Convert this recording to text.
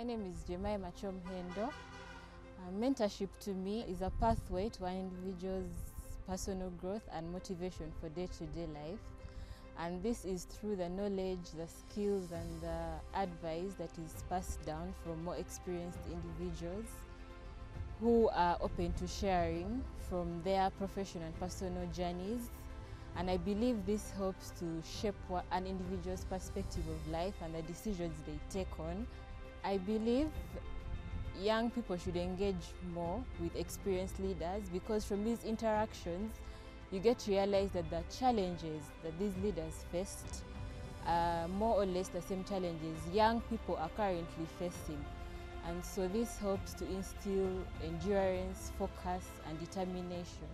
name is Jemima Chomhendo. Mentorship to me is a pathway to an individual's personal growth and motivation for day-to-day life. And this is through the knowledge, the skills and the advice that is passed down from more experienced individuals who are open to sharing from their professional and personal journeys. And I believe this helps to shape an individual's perspective of life and the decisions they take on. I believe young people should engage more with experienced leaders, because from these interactions you get to realize that the challenges that these leaders faced are more or less the same challenges young people are currently facing. And so this helps to instill endurance, focus and determination.